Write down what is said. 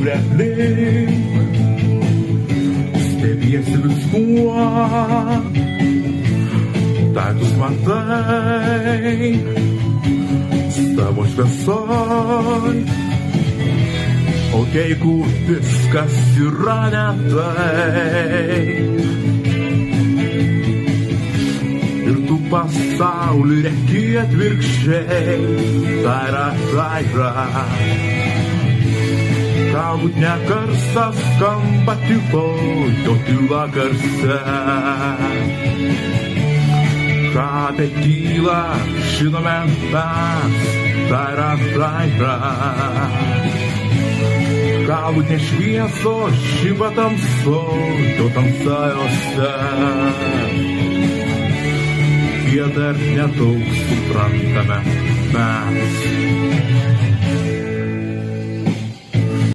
žiūri aplink, stebiesi viskuo, daiktus matai savo šviesoj. O jeigu viskas yra ne taip ir tu pasaulį reki atvirkščiai, tai yra. Galbūt ne garsas skamba tyloj, o tyla garse. Ką apie tylą žinome mes, tai yra. Galbūt ne šviesos žiba tamsoj, o tamsa jose. Jie dar nedaug suprantame mes.